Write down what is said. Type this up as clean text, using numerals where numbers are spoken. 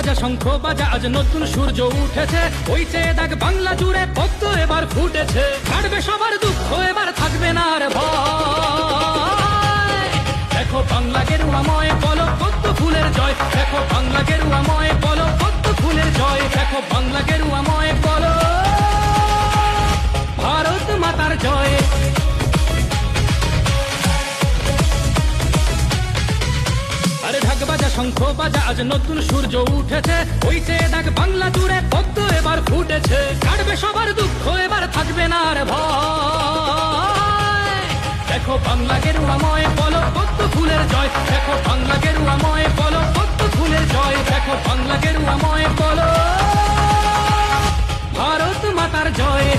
বাজা শঙ্খ বাজা, আজ নতুন সূর্য উঠেছে, ওই চেয়ে দেখ বাংলা জুড়ে পদ্ম এবার ফুটেছে। কাটবে সবার দুঃখ, এবার থাকবে না আর ভয়। দেখো বাংলা গেরুয়াময়, বলো পদ্ম ফুলের জয়। দেখো বাংলা গেরুয়াময়, বলো পদ্ম ফুলের জয়। দেখো বাংলা গেরুয়াময়, বলো ভারত মাতার জয়। আরে ঢাক বাজা শঙ্খ বাজা, আজ নতুন সূর্য উঠেছে, ওই চেয়ে দেখ বাংলা জুড়ে পদ্ম এবার ফুটেছে। কাটবে সবার দুঃখ, এবার থাকবে না আর ভয়। দেখো বাংলা গেরুয়াময়, বলো পদ্ম ফুলের জয়। দেখো বাংলা গেরুয়াময়, বলো পদ্ম ফুলের জয়। দেখো বাংলা গেরুয়াময়, বলো ভারত মাতার জয়।